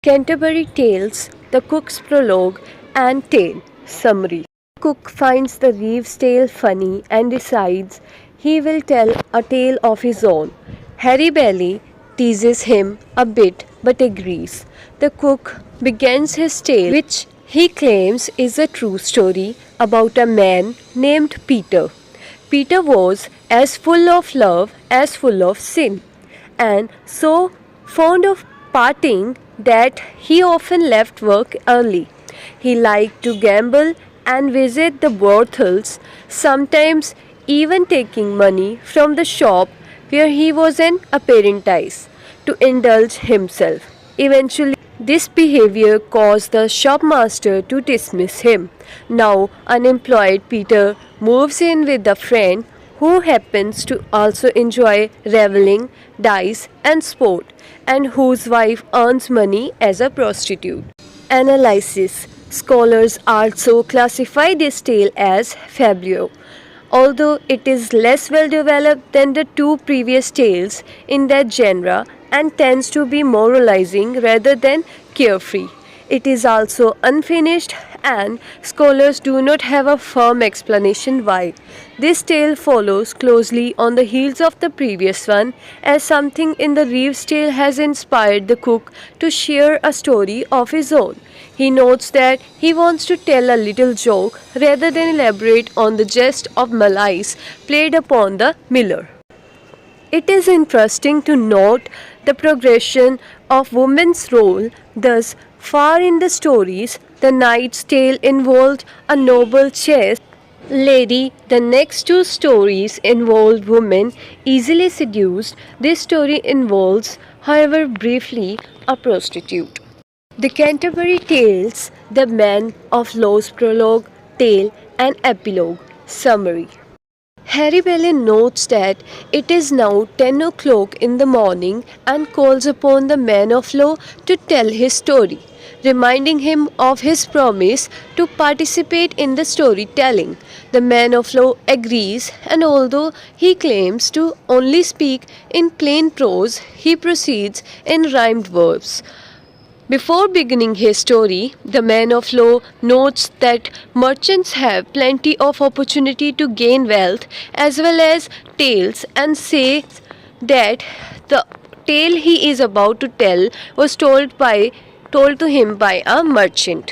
Canterbury Tales, The Cook's Prologue, and Tale. Summary. Cook finds the Reeves' tale funny and decides he will tell a tale of his own. Harry Bailey teases him a bit but agrees. The cook begins his tale, which he claims is a true story about a man named Peter. Peter was as full of love as full of sin, and so fond of partying that he often left work early. He liked to gamble and visit the brothels, sometimes even taking money from the shop where he was an apprentice to indulge himself. Eventually, this behavior caused the shopmaster to dismiss him. Now, unemployed Peter moves in with a friend who happens to also enjoy reveling, dice, and sport, and whose wife earns money as a prostitute. Analysis. Scholars also classify this tale as fabulous, although it is less well developed than the two previous tales in that genre and tends to be moralizing rather than carefree. It is also unfinished, and scholars do not have a firm explanation why. This tale follows closely on the heels of the previous one, as something in the Reeves' tale has inspired the cook to share a story of his own. He notes that he wants to tell a little joke rather than elaborate on the jest of malice played upon the miller. It is interesting to note the progression of women's role thus far in the stories. The Knight's Tale involved a noble chaste lady. The next two stories involved women easily seduced. This story involves, however briefly, a prostitute. The Canterbury Tales, The Man of Law's Prologue, Tale, and Epilogue. Summary. Harry Bailey notes that it is now 10 o'clock in the morning and calls upon the man of law to tell his story, reminding him of his promise to participate in the storytelling. The man of law agrees, and although he claims to only speak in plain prose, he proceeds in rhymed verbs. Before beginning his story, the man of law notes that merchants have plenty of opportunity to gain wealth as well as tales, and says that the tale he is about to tell was told to him by a merchant.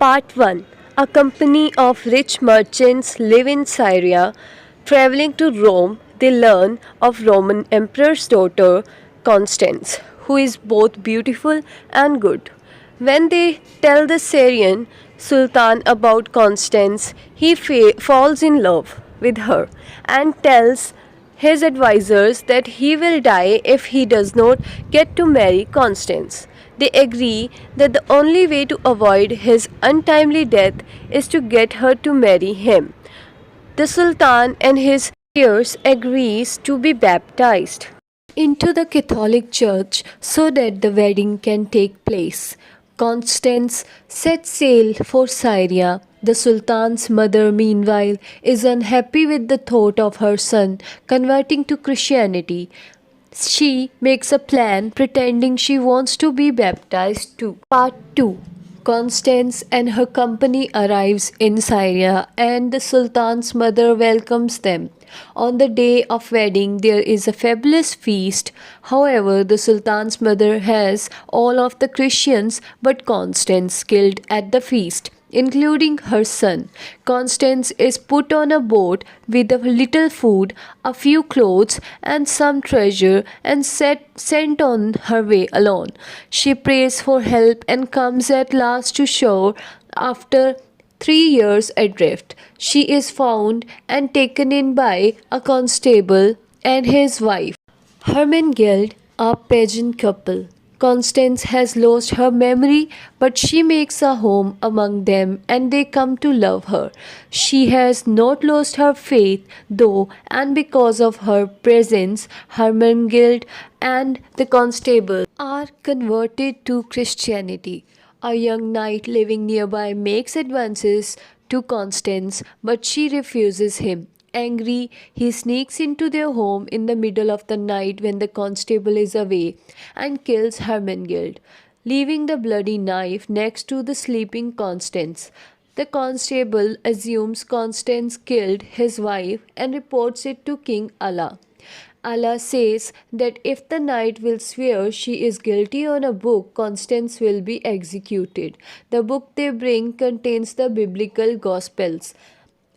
Part 1. A company of rich merchants live in Syria. Traveling to Rome, they learn of Roman emperor's daughter, Constance, who is both beautiful and good. When they tell the Syrian Sultan about Constance, he falls in love with her and tells his advisors that he will die if he does not get to marry Constance. They agree that the only way to avoid his untimely death is to get her to marry him. The Sultan and his peers agrees to be baptized into the Catholic Church so that the wedding can take place. Constance sets sail for Syria. The Sultan's mother, meanwhile, is unhappy with the thought of her son converting to Christianity. She makes a plan pretending she wants to be baptized too. Part 2. Constance and her company arrives in Syria, and the Sultan's mother welcomes them. On the day of wedding, there is a fabulous feast. However, the Sultan's mother has all of the Christians but Constance killed at the feast, including her son. Constance is put on a boat with a little food, a few clothes, and some treasure, and sent on her way alone. She prays for help and comes at last to shore after 3 years adrift. She is found and taken in by a constable and his wife, Hermenegild, a pagan couple. Constance has lost her memory, but she makes a home among them and they come to love her. She has not lost her faith though, and because of her presence, Hermenegild and the constable are converted to Christianity. A young knight living nearby makes advances to Constance, but she refuses him. Angry, he sneaks into their home in the middle of the night when the constable is away and kills Hermenegild. leaving the bloody knife next to the sleeping Constance. The constable assumes Constance killed his wife and reports it to King Allah. Allah says that if the knight will swear she is guilty on a book, Constance will be executed. The book they bring contains the biblical Gospels.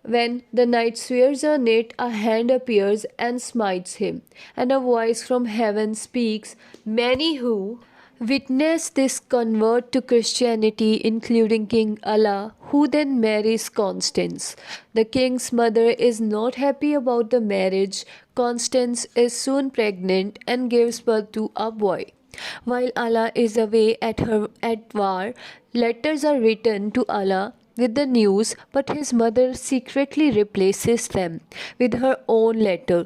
When the knight swears on it, a hand appears and smites him, and a voice from heaven speaks. Many who witness this convert to Christianity, including King Allah, who then marries Constance. The king's mother is not happy about the marriage. Constance is soon pregnant and gives birth to a boy. While Allah is away at war, letters are written to Allah with the news, but his mother secretly replaces them with her own letter,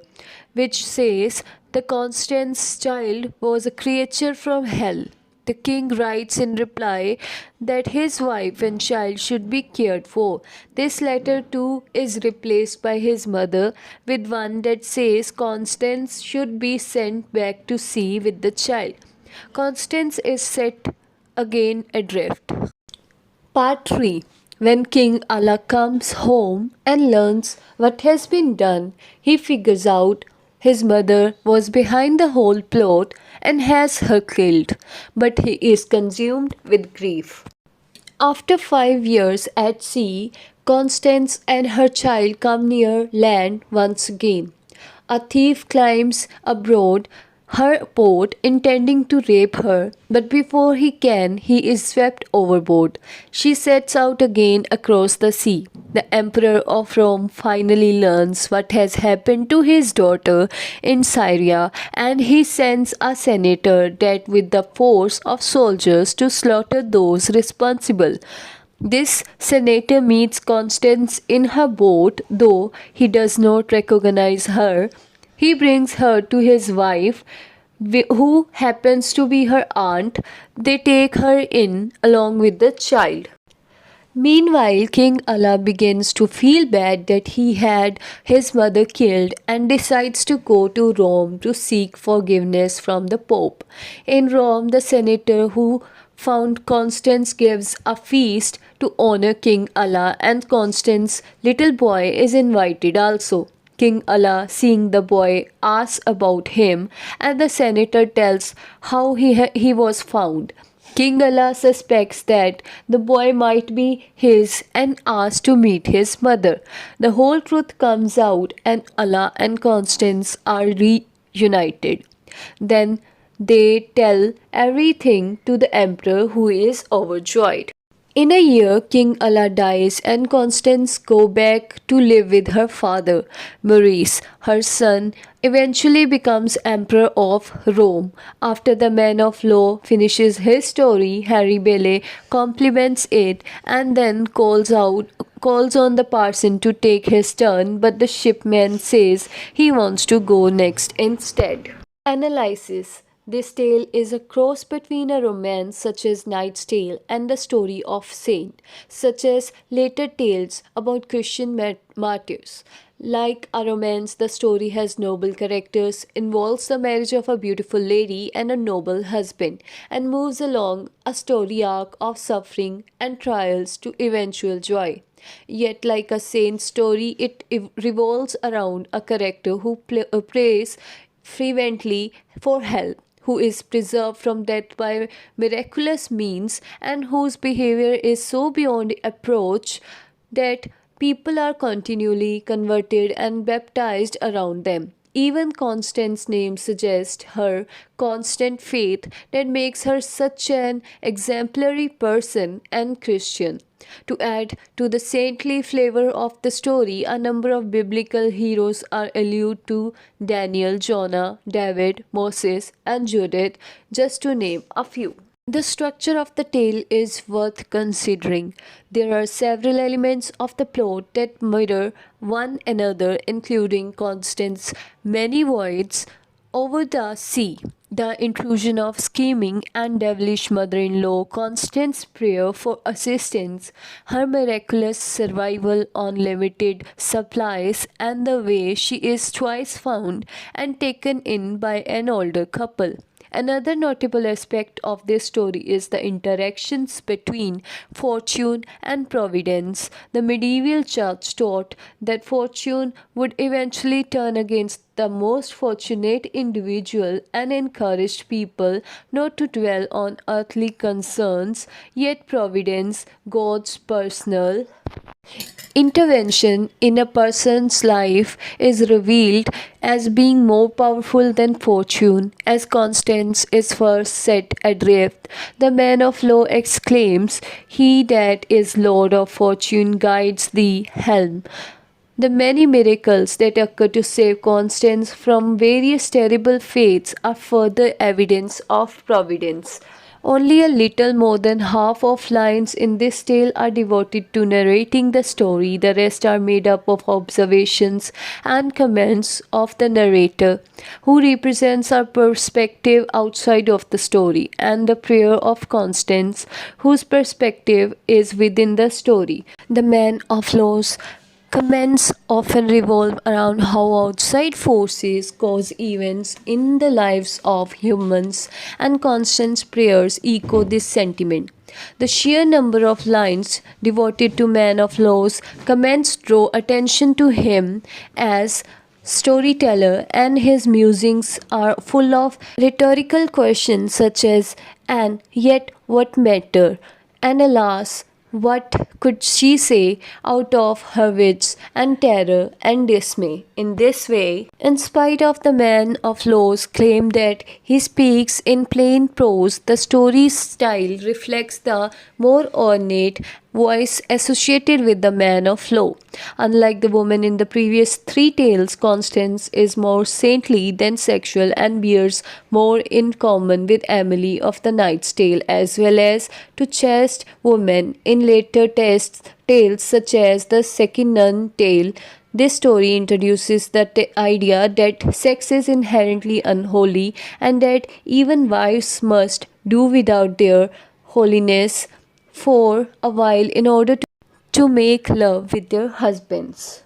which says the Constance child was a creature from hell. The king writes in reply that his wife and child should be cared for. This letter too is replaced by his mother with one that says Constance should be sent back to sea with the child. Constance is set again adrift. Part 3. When King Allah comes home and learns what has been done, he figures out his mother was behind the whole plot and has her killed, but he is consumed with grief. After 5 years at sea, Constance and her child come near land once again. A thief climbs aboard her boat intending to rape her, but before he can, he is swept overboard. She sets out again across the sea. The Emperor of Rome finally learns what has happened to his daughter in Syria, and he sends a senator that with the force of soldiers to slaughter those responsible. This senator meets Constance in her boat, though he does not recognize her. He brings her to his wife, who happens to be her aunt. They take her in along with the child. Meanwhile, King Allah begins to feel bad that he had his mother killed and decides to go to Rome to seek forgiveness from the Pope. In Rome, the senator who found Constance gives a feast to honor King Allah, and Constance's little boy is invited also. King Allah, seeing the boy, asks about him, and the senator tells how he was found. King Allah suspects that the boy might be his and asks to meet his mother. The whole truth comes out, and Allah and Constance are reunited. Then they tell everything to the emperor, who is overjoyed. In a year, King Allah dies and Constance goes back to live with her father. Maurice, her son, eventually becomes Emperor of Rome. After the man of law finishes his story, Harry Bailey compliments it and then calls on the parson to take his turn, but the shipman says he wants to go next instead. Analysis. This tale is a cross between a romance such as Knight's Tale and the story of saint, such as later tales about Christian martyrs. Like a romance, the story has noble characters, involves the marriage of a beautiful lady and a noble husband, and moves along a story arc of suffering and trials to eventual joy. Yet, like a saint story, it revolves around a character who prays fervently for help, who is preserved from death by miraculous means, and whose behavior is so beyond approach that people are continually converted and baptized around them. Even Constance's name suggests her constant faith that makes her such an exemplary person and Christian. To add to the saintly flavor of the story, a number of biblical heroes are alluded to: Daniel, Jonah, David, Moses, and Judith, just to name a few. The structure of the tale is worth considering. There are several elements of the plot that mirror one another, including Constance's many voyages over the sea, the intrusion of scheming and devilish mother-in-law, Constance's prayer for assistance, her miraculous survival on limited supplies, and the way she is twice found and taken in by an older couple. Another notable aspect of this story is the interactions between fortune and providence. The medieval church taught that fortune would eventually turn against the most fortunate individual and encouraged people not to dwell on earthly concerns, yet providence, God's personal intervention in a person's life is revealed as being more powerful than fortune. As Constance is first set adrift, the man of law exclaims, "He that is Lord of Fortune guides the helm." The many miracles that occur to save Constance from various terrible fates are further evidence of providence. Only a little more than half of lines in this tale are devoted to narrating the story. The rest are made up of observations and comments of the narrator, who represents our perspective outside of the story, and the prayer of Constance, whose perspective is within the story. The man of law's comments often revolve around how outside forces cause events in the lives of humans, and Constance's prayers echo this sentiment. The sheer number of lines devoted to Man of Law's comments draw attention to him as storyteller, and his musings are full of rhetorical questions such as, "And yet what matter?" and "Alas, what could she say out of her wits?" and terror and dismay. In this way, in spite of the man of law's claim that he speaks in plain prose, the story's style reflects the more ornate voice associated with the man of law. Unlike the woman in the previous three tales, Constance is more saintly than sexual and bears more in common with Emily of the Knight's Tale, as well as to chaste women in later tales such as the Second Nun tale. This story introduces the idea that sex is inherently unholy and that even wives must do without their holiness for a while in order to make love with their husbands.